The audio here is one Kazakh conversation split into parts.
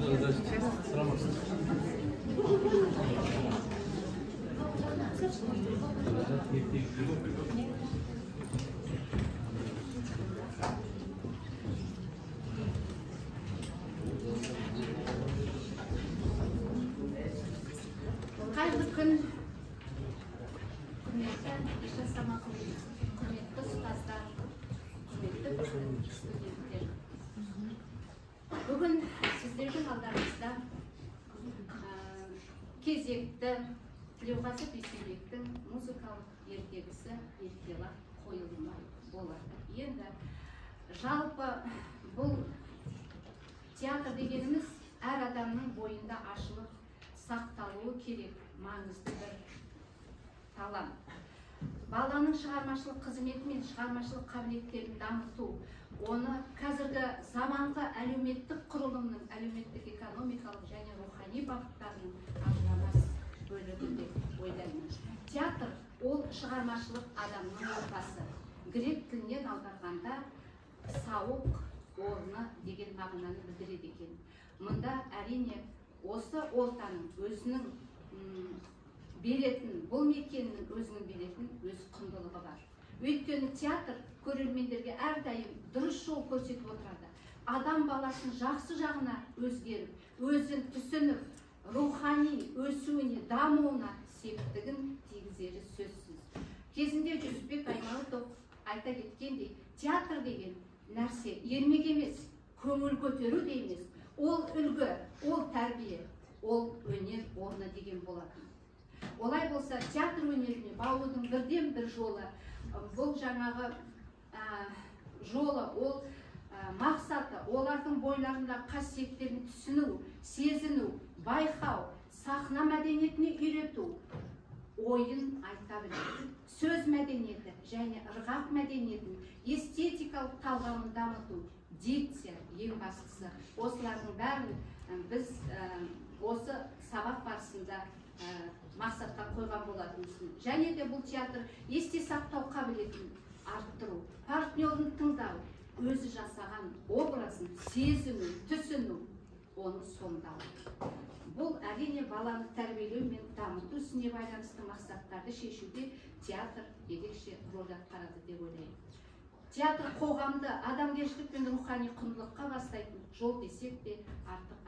Қайырлы күн, құрметті жасама құрметті ұстаздар, құрметті студенттер. Бүгін сіздердің алдарыңызда кезекті Тілеуқасы Бейсенбектің музыкалық ертегісі «Еркелак» қойылымы болады. Енді жалпы бұл театр дегеніміз әр адамның бойында ашылып сақталуы керек маңызды бір талант. Баланың шығармашылық қызметі мен шығармашылық қабілеттерін дамыту, оны қазіргі заманғы әлеуметтік құрылымның әлеуметтік экономикалық және рухани бағыттарының ажырамас бөлігі деп ойлаймын. Театр ол шығармашылық адамның ортасы. Грек тілінен аударғанда сауық орны деген мағынаны білдіреді екен. Мұнда әрине осы ортаның өзінің беретін, бұл мекеннің өзінің беретін өз құндылығы бар. Өйткені театр көрермендерге әрдайым дұрыс жол көрсетіп отырады. Адам баласын жақсы жағына өзгеріп, өзін түсініп, рухани өсуіне, дамуына септігін тигізері сөзсіз. Кезінде Жүсіпбек Аймауытов айта кеткендей, театр деген нәрсе ермек емес, көңіл көтеру де емес. Ол үлгі, ол тәрбие, ол өнер орны деген болатын. Олай болса, театр өнеріне баулудың бірден бір жолы, бұл жаңағы жолы, ол мақсаты, олардың бойларында қасиеттерін түсіну, сезіну, байқау, сахна мәдениетіне үйрету, ойын айта білу, сөз мәдениеті және ырғақ мәдениетін, эстетикалық талғамын дамыту, дикция ең бастысы. Осылардың бәрін біз осы сабақ барысында мақсатқа қойған болатынбыз. Және де бұл театр есте сақтау қабілетін арттыру, партнерін тыңдау, өзі жасаған образын сезіну, түсіну, оны сомдау. Бұл әрине баланы тәрбиелеу мен дамыту ісіне байланысты мақсаттарды шешуде театр ерекше рөл атқарады деп ойлаймын. Театр қоғамды адамгершілік пен рухани құндылыққа бастайтын жол десек те артық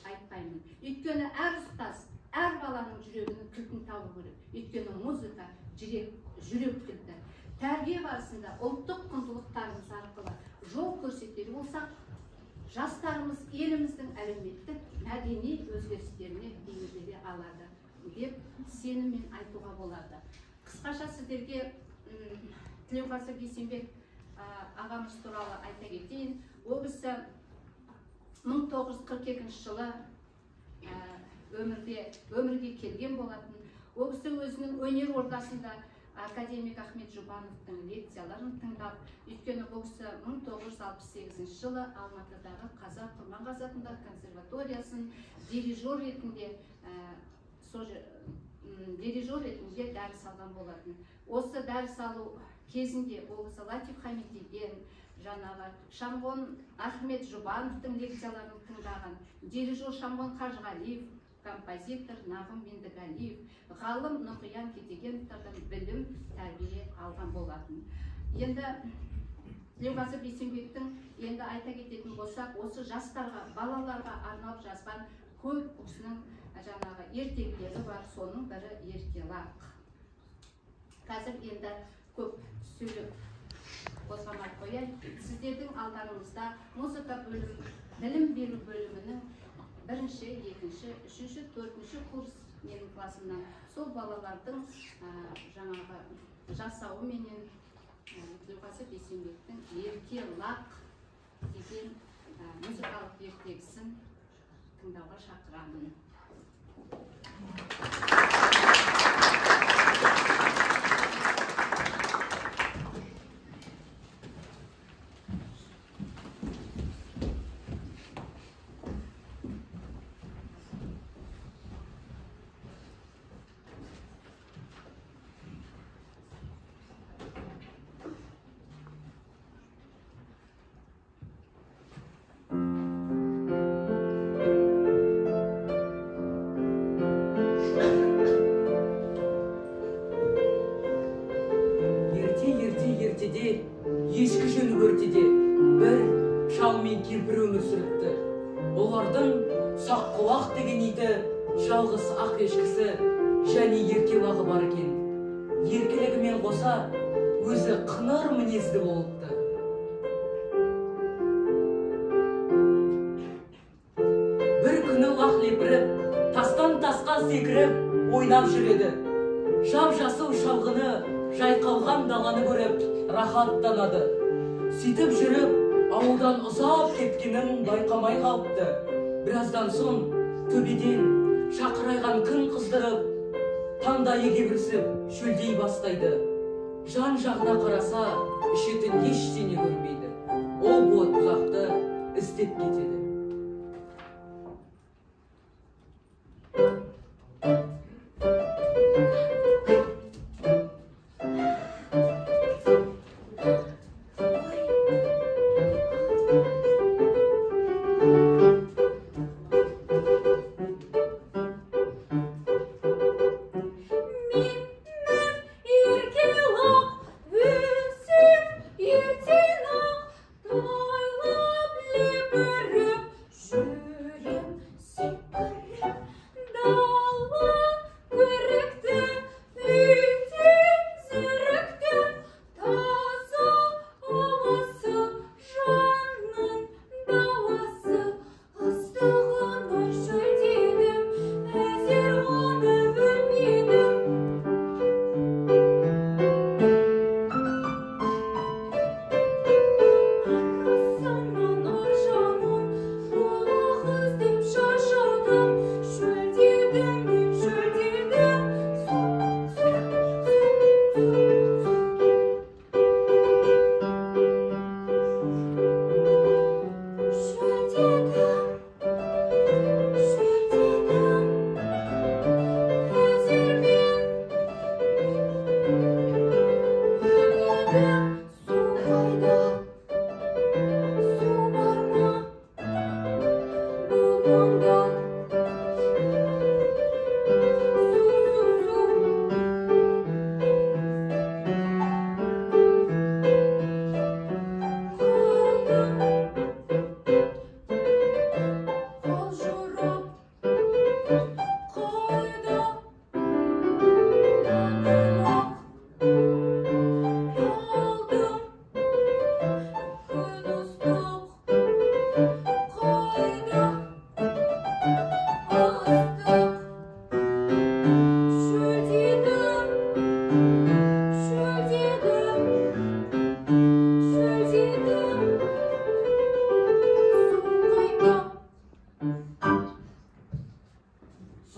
айтпаймын. Өйткені әр ұстаз, әр баланың жүрегінің кілтін табу керек. Өйткені музыка жүрек кілті. Тәрбие барысында ұлттық құндылықтарымыз арқылы жол көрсетер болсақ, жастарымыз еліміздің әлеуметтік мәдени өзгерістеріне бейімделе алады деп сеніммен айтуға болады. Қысқаша сіздерге Тілеуқасы Бейсенбек ағамыз туралы айта кетейін. Ол кісі 1942 жылы өмірге келген болатын. Ол кісі өзінің өнер ордасында академик Ахмет Жұбановтың лекцияларын тыңдап, өйткені бұл кісі 1968 жылы Алматыдағы Қазақ Құрман Қазатында консерваториясын дирижер ретінде дәріс алған болатын. Осы дәріс алу кезінде ол кісі Латиф Хамидиден, жаңағы Шамғон Ахмет Жұбановтың лекцияларын тыңдаған, дирижер Шамғон Қажығалиев, композитор Нағым Мендіғалиев, ғалым Нұрқиян Кетегеновтардан білім, тәрбие алған болатын. Енді Тілеуқасы Бейсенбектің енді айта кететін болсақ, осы жастарға, балаларға арналып жазған көп кісінің жаңағы ертегілері бар, соның бірі Еркелак. Қазір енді көп сөйлеп қозғамай қояйын. Сіздердің алдарыңызда музыка бөлімі, білім беру бөлімінің 1-ші, 2-ші, 3-ші, 4-ші курс менің классымнан сол балалардың жаңағы жасауы менен Тілеуқасы Бейсенбектің Еркелак деген музыкалық ертегісін тыңдауға шақырамын. мен кемпір өмір сүріпті. Олардың Саққұлақ деген иті, жалғыз ақ ешкісі және еркелағы бар екен. Еркелігімен қоса өзі қыңыр мінезді болыпты. Бір күні лақ лепіріп, тастан тасқа секіріп ойнап жүреді. Жап-жасыл шалғыны, жайқалған даланы көріп рахаттанады. Сөйтіп жүріп, ауылдан ұзап кеткенін байқамай қалыпты. Біраздан соң төбеден шақырайған күн қыздырып, таңдайы кебірсіп шөлдей бастайды. Жан жағына қараса, ішетін ештеңе көрмейді. Ол бұлақты іздеп кетеді.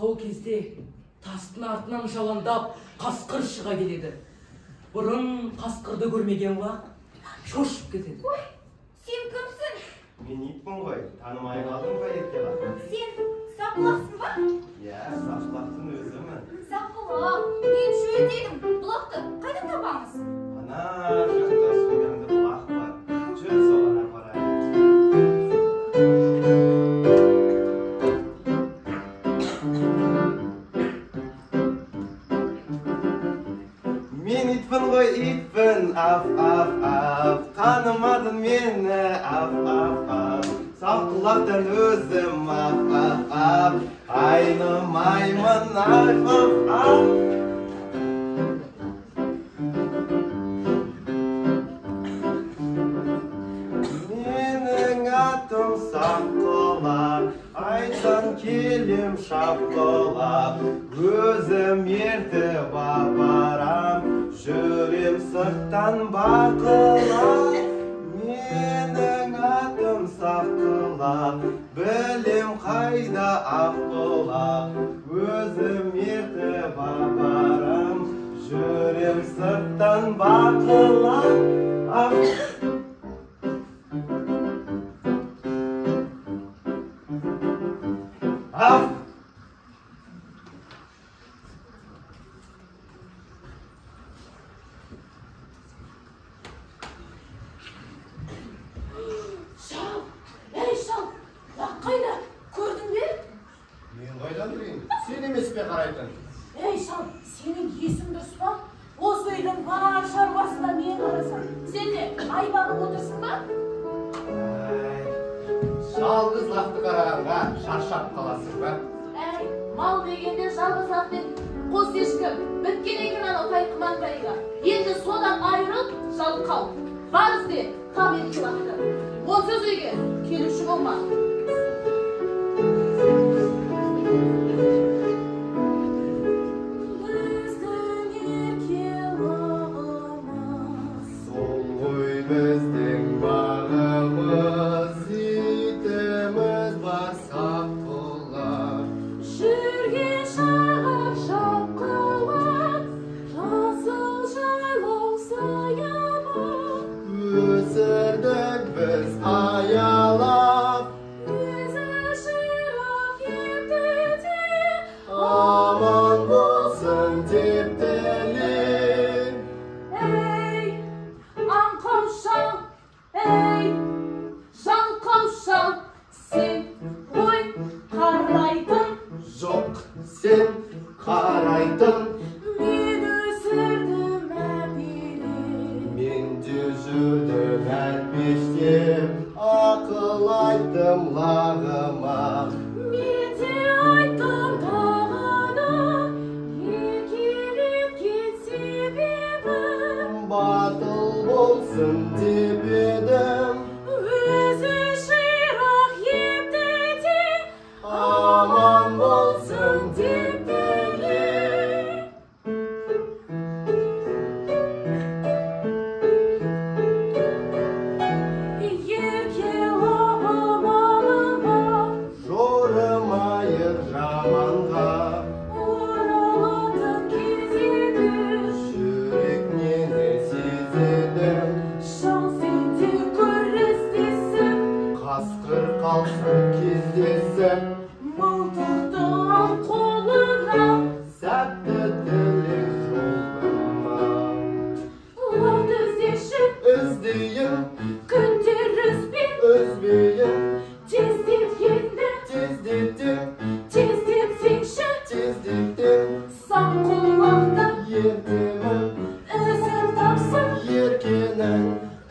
Сол кезде тастың артынан жаландап қасқыр шыға келеді. Бұрын қасқырды көрмеген уақ шошып кетеді. Ой, сен кімсің? Мен итпін ғой, танымай қалдым ба еркелі? Сен Саққұлақсың ба? Иә, Саққұлақтың өзімін. Саққұлақ, мен шөлдедім. Бұлақты қайдан табамыз? Ана жақта суянды бұлақ бар. Жүр соған апарайын. Мен итпін ғой, итпін, аф, танымадың мені, аф, Саққұлақтан өзім, аф, айнымаймын, аф. Менің атым Саққұлақ, айтсан келем шапқылап, өзім ертіп апарам, жүрем сырттан бақылап. Менің атым Саққұлақ, білем қайда аққұлақ, өзім ертіп апарам, жүрем сырттан бақылап. Сен емес пе қарайтын? Ей шал, сенің есің дұрыс па? Осы үйдің бар шаруасына мен қарасам, сен де ай бағып отырсың ба? Жалғызлақты қарағанға шаршап қаласың ба? Әй, мал дегенде жалғызлақ пен қос ешкі біткен екен анау тайқыман тайға. Енді содан айырылып жалқау. Бар ізде, қап еркелақты. Онсыз үйге келуші болма. Сол ғой біздің бағымыз, итіміз бар саққұлақ. Жүрген шағар шапқылап, жасыл жайлау саябақ. Өсірдік біз аялап, Өзі ширақ епті де, аман болсын деп тілер. ей, аңқау шал, ей, жалқау шал, сен ғой қарайтын, Жоқ, сен қарайтын, мен өсірдім әбелеп. мен де жүрдім әрпештеп, ақыл айттым лағыма. Мен де айттым тағы да, еркелеп кет себебім. Батыл болсын деп едім, Өзі ширақ епті де, аман болсын деп тілер. еркелағым алыңға, Жорымайыр жаманға, оралатын кез еді. жүрек нені сезеді. Шал сенде көрістесіп, Қасқыр қалсын кездесіп, мылтықты ал қолыңа. сәтті тілек жолыма. Лавды іздеші, Іздейін, күндер үзбей, үзбейін, тездет енді, тездетем, тездетсеңші. тездетем. Саңқұлақты Ертемін, ізін тапсын, еркенің,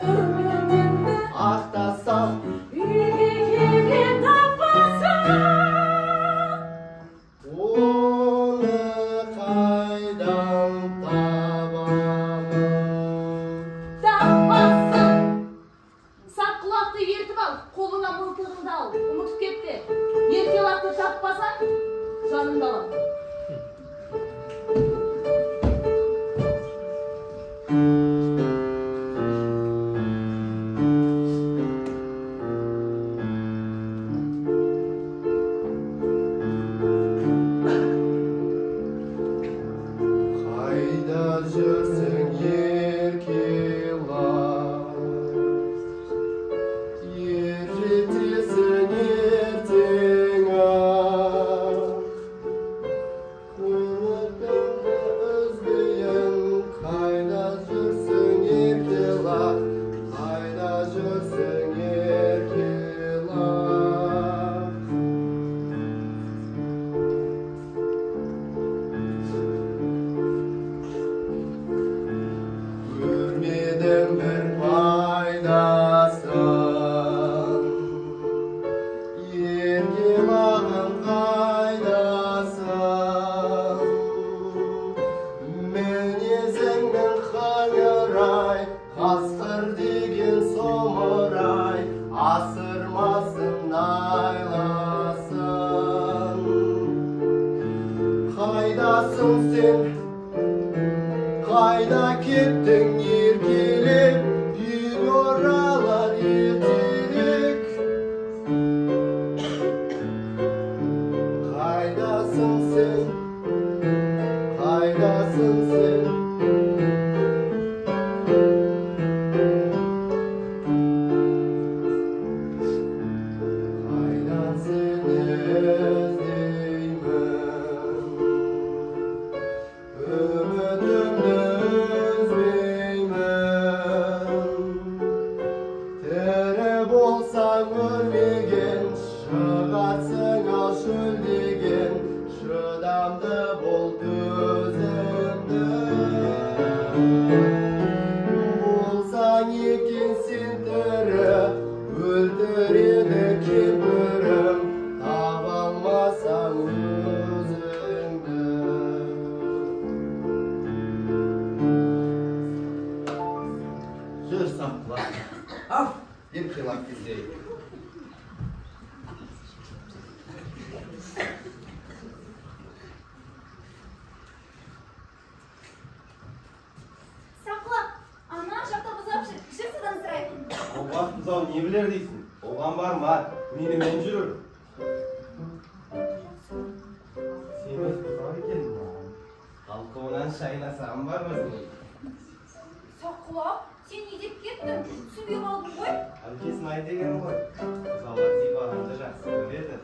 үмітімді ақтасам, үйге келе таппасың. оны қайдан табамын? Таппасың. Саққұлақты ертіп ал, қолыңа мылтығыңды ал. Ұмытып кетті. Еркелақты таппасаң, жаныңды алам. Қайда жүрсің еркелап, ержетесің ертең-ақ. Үмітіңді үзбейін, қайда жүрсің еркелап, қайда жүрсің еркелап. Көрмедім бір пайдасын, еркелағым қайдасың? Мінезіңнің қаңырай, қасқыр деген сомырай, асырмасын айласын. Қайдасың сен? Қайда кеттің еркелеп, үй оралар ертерек. Қайдасың сен? Қайдасың сен? Қайдан сені іздеймін? Үмітімді үзбеймін. Тірі болсаң өлмеген, шығарсың ал шөлдеген, шыдамды бол төзімді. Болсаң екен сен тірі, өлтіреді келер дейсің. Оған барма, менімен жүрір. Сен ұзақ екен маған. Қалқуынан шайнасам бармасың. Саққұлақ, сен не деп кеттің? Түсінбей қалдың ғой? Әкесін ай деген ғой. Бұзаулар сипағанды жақсы көреді.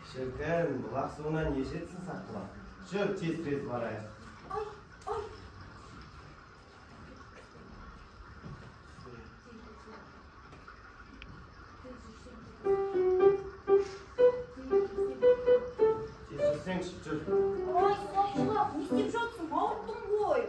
Шіркін, бұлақ суынан ешетсің Саққұлақ. Жүр, тез-тез барайық. Ай, ай. Тез жүрсеңші, жүр. Ай, Саққұлақ, не істеп жатсың? Ауырттың ғой.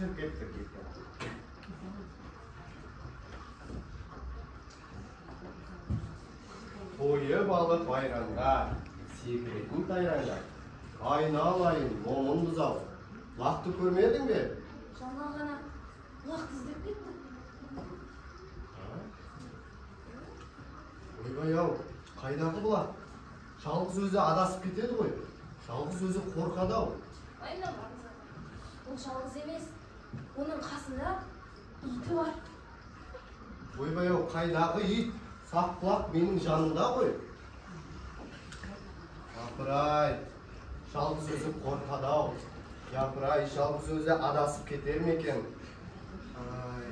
Çık kettik. Toyы балық байранға, секіретін тайранға. Айналайын, момын бұзау. Лақты көрмедің бе? Жаңа ғана лақты іздеп кеттім. Ойбай-ау, қайдағы бұлақ? Жалғыз өзі адасып кетеді ғой. Жалғыз өзі қорқады-ау. Айналмаңыз аға. Ол жалғыз емес. Оның қасында иті бар. Ойбай-ау, қайдағы ит? Сақ құлақ менің жанымда ғой. Япыр-ай, жалғыз өзі қорқады-ау. Япыр-ай, жалғыз өзі адасып кетер ме екен? Ай.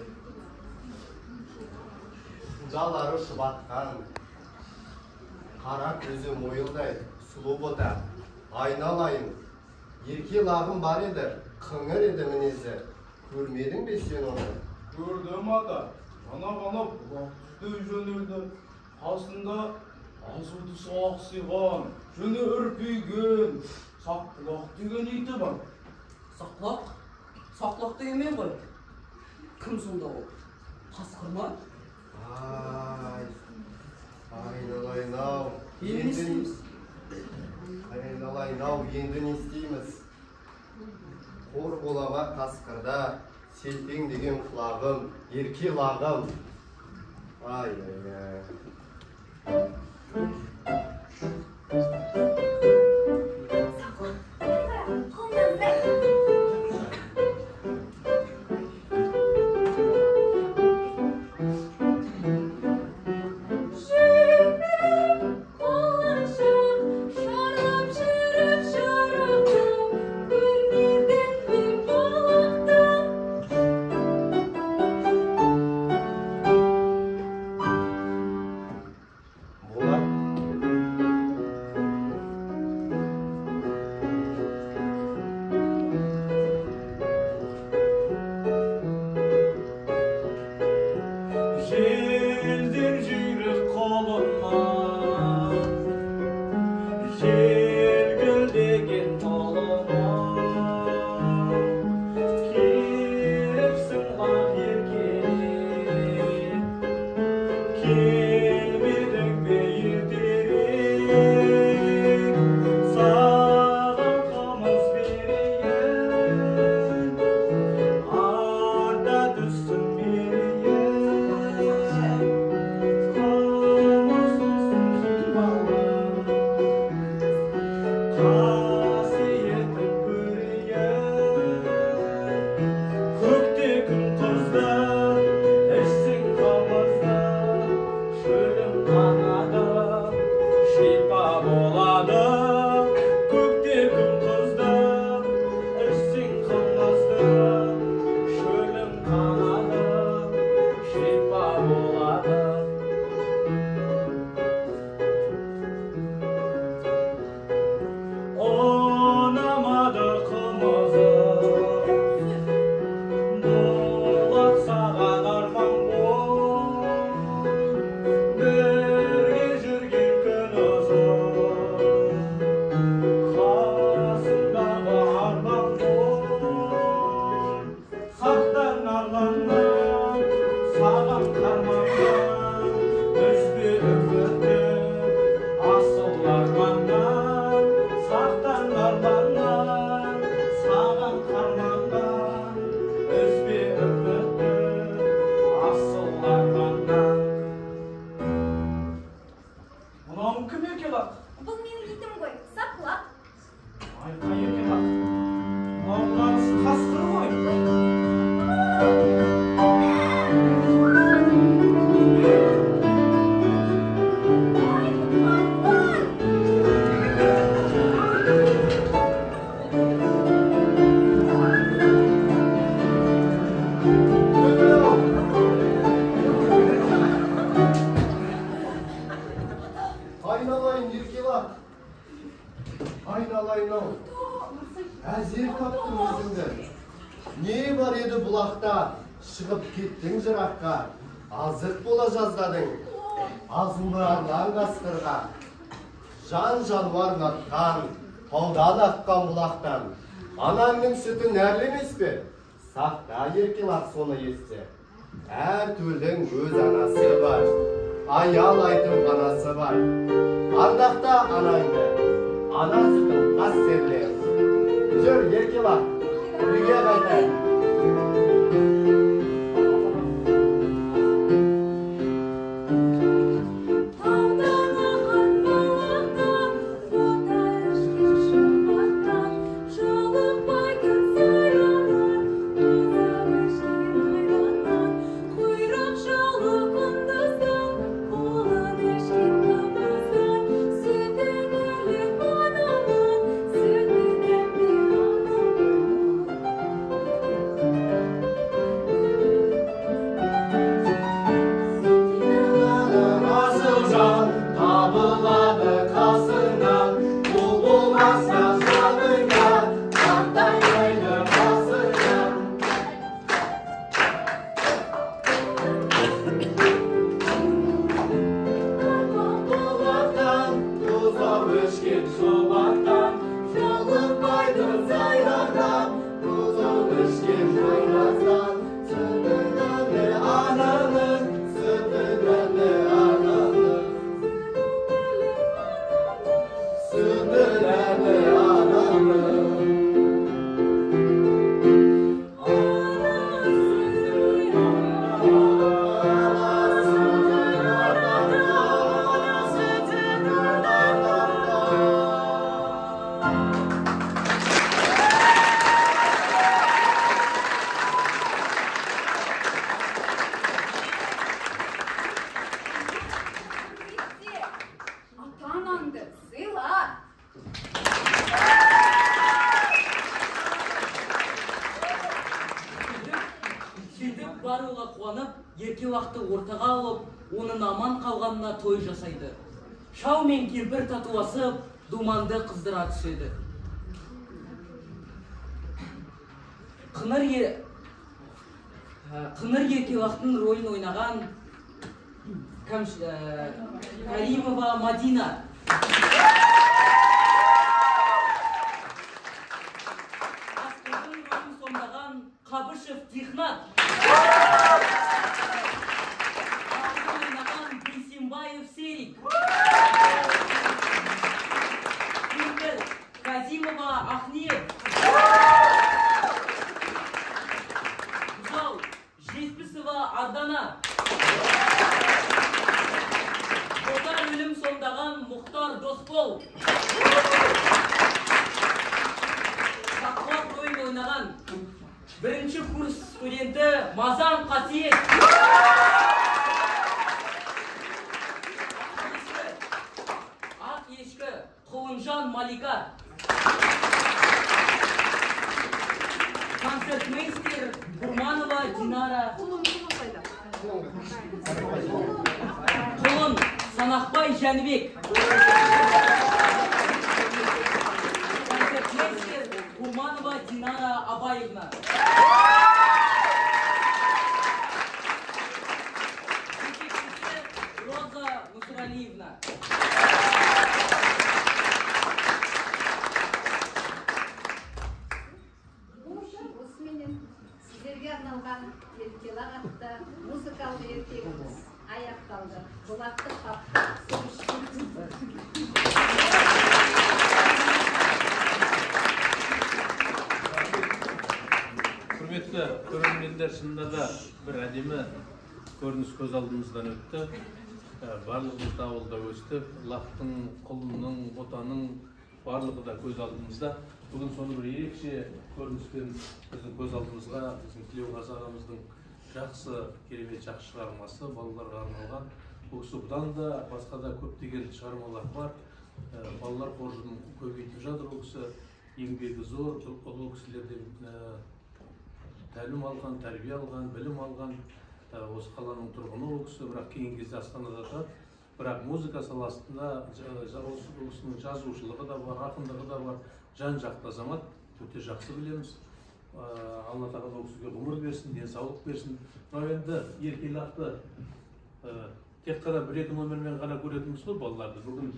Шудалары шұбатқан. Қара көзі мойылдай, сұлу бота. Айналайын. Ерке лағым бар еді, қыңыр еді мінезі. Көрмедің бе сен оны? Gördüm ata. Bana bulak düştü jönüldü. Қасында азуды сақсыған, жүні үрпейген, саққұлақ деген иті бар. Саққұлақ? Саққұлақ деген мен ғой. Кім сонда ол? Қасқыр ма? Айналайын-ау. Енді не істейміз? Айналайын-ау, енді не істейміз? Қор болама қасқырда, селтең деген құлағым, ерке лағым. Ай-ай-ай. Сақлақ, қолынан бәк. Бұл менің итім ғой, Сақлақ. Айқа ерке бақ. Мынау қасқыр ғой. Айналайын, ерке лақ. Айналайын-ау. Әзер таптың өзіңді. Не бар еді бұлақта, шығып кеттің жыраққа. Азық бола жаздадың, азуларынан қасқырға. Жан жануар қатқан, таудан аққан бұлақтан. Анаңның сүті нәрлемес пе? Сақта еркелақ соны естсе. Әр төлдің өз анасы бар. Аял айтым анасы бар. Ардақта анаңды, ана сүтін қастерле. Жүр еркелақ, үйге қайтайық. Барлығы қуанып, еркелақты ортаға алып, оның аман қалғанына той жасайды. Шау мен кемпір татуасып, думанды қыздыра түседі. Қыңыр еркелақтың рөлін ойнаған Каримова Мадина. Асқардың рөлін сомдаған Қабышев Тихнат. Казимова Ахниев. Гүзал Жетпісова Ардана. Отар өлім сомдаған Мұхтар Доспол. Сақуат рөлін ойнаған бірінші курс студенті Мазан Қасиет. Ақ ешкі Құлынжан Малика. Концертмейстер Бурманова Динара. Құлын Санақбай Жәнібек. Концертмейстер Бурманова Динара Абаевна. Роза Мусуралиевна. Сіздерге арналған еркелақ атты музыкалық ертегіміз аяқталды. Бұлақты қапты Құрметті көрермендер, шынында да бір әдемі көрініс көз алдымыздан өтті. Барлығымыз да ауылда өстік, лақтың, құлынның, ботаның барлығы да көз алдымызда. Бүгін соны бір ерекше көрініспен біздің көз алдымызға біздің Тілеуғазы ағамыздың жақсы, керемет жақсы шығармасы балаларға арналған. Бұл кісі бұдан да басқа да көптеген шығармалар бар. Балалар қоржынын көбейтіп жатыр. Ол кісі еңбегі зор, ұлы кісілерден тәлім алған, тәрбие алған, білім алған. Осы қаланың тұрғыны ол кісі, бірақ кейінгі кезде Астанада тұрады. Бірақ музыка саласында осы кісінің жазушылығы да бар, ақындығы да бар. Жан-жақты азамат, өте жақсы білеміз. Алла тағала ол кісіге ғұмыр берсін, денсаулық берсін. Мынау енді еркелақты тек қана бір-екі номермен ғана көретініміз ғой балаларды. Бүгін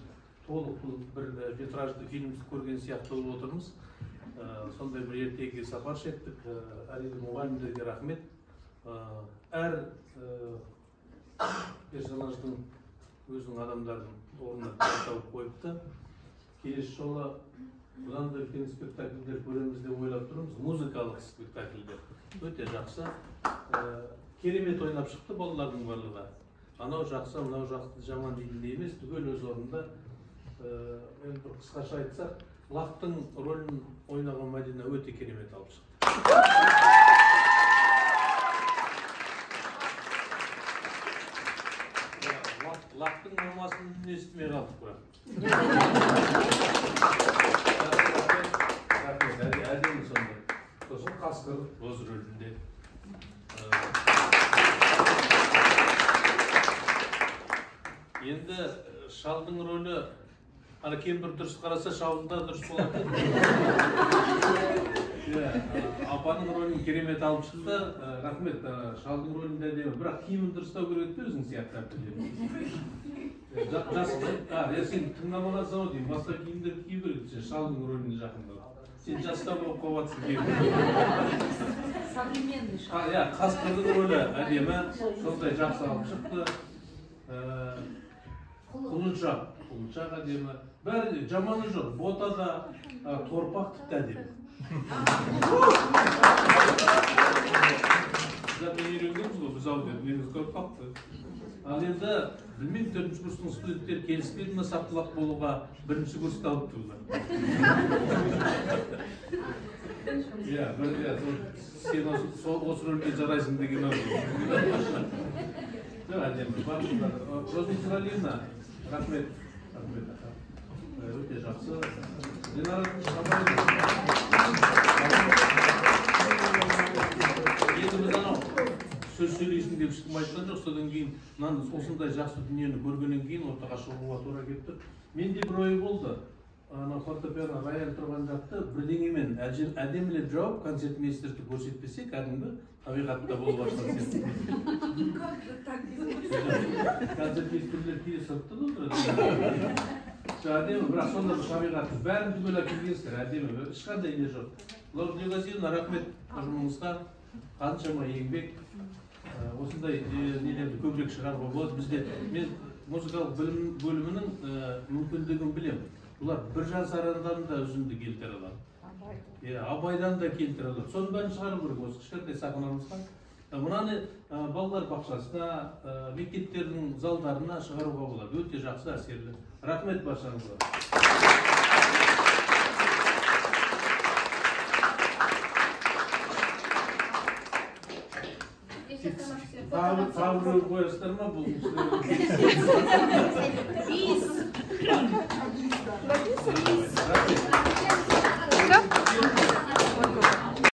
толық бір метражды фильм көрген сияқты болып отырмыз. сондай бір ертегі сапар шектік. Әрине мұғалімдерге рахмет. Әр персонаждың өзінің адамдарын орнына тауып қойыпты. Келесі жолы бұдан да үлкен спектакльдер көреміз деп ойлап тұрмыз. Музыкалық спектакльдер өте жақсы. Керемет ойнап шықты балалардың барлығы. Анау жақсы, мынау жаман дейтіндей емес, түгел өз орнында. Мен бір қысқаша айтсақ, Лақтың рөлін ойнаған Мәдина өте керемет алып шықты. Лақтың мамасын естімей қалдық бірақ. Әдемі сондай. Сосын Қасқыр өз рөлінде. Енді шалдың рөлі, ана кемпір дұрыс қараса шалында дұрыс болады. Апаның рөлін керемет алып шықты. Рахмет, шалдың рөлінде әдемі. Бірақ киімін дұрыстау керек пе өзің сияқты әптелер? Сен тыңдамағансың ау деймін, басқа киімдер кию керек, сен шалдың рөліне жақындау. Сен жаста болып қойғансың киімді. Современный шал. Қасқырдың рөлі әдемі, сондай жақсы алып шықты. Құлыншақ әдемі. Бәрі жаманы жоқ, бота да, торпақ тіпті әдемі. Zaten үйренгенбіз ғой, біз аудио, негізі торпақты. Ал енді, білмеймін, 4-ші курстың студенттер келіспеді ме сақтылақ болуға 1-ші курста алып тұрды. Сен осы рөлге жарайсың деген аудио. Әдемі, бақылдар. Розница Алина, рахмет. Өте жақсы. Енді біз анау сөз сөйлейсің деп ешкім айтқан жоқ, содан кейін осындай жақсы дүниені көргеннен кейін ортаға шығуға тура келіп тұр. Менде бір ой болды. Фортепиано рояль тұрған жақты бірдеңемен әдемілеп жауып концертмейстерді көрсетпесе, кәдімгі табиғатта болып жатқан сияқты. Концертмейстерлер кейде сыртта отырады. Әдемі, бірақ сонда бір табиғатты бәрін түгел әкелгенсіздер, әдемі, ешқандай не жоқ. Лаура Легазиевна, рахмет ұжымыңызға, қаншама еңбек, осындай нелерді көбірек шығаруға болады. Бізде мен музыкалық бөлімінің мүмкіндігін білемін. Бұлар бір жасарандан да үзінді келтіре алады. Абайдан да келтіре алады. Соның бәрін шығару керек осы кішкентай сахнамызға. Мынаны балалар бақшасына, мектептердің залдарына шығаруға болады. Өте жақсы, әсерлі. Рахмет баршаңызға. Тағы бір қойасыздар ма бұл? Бис.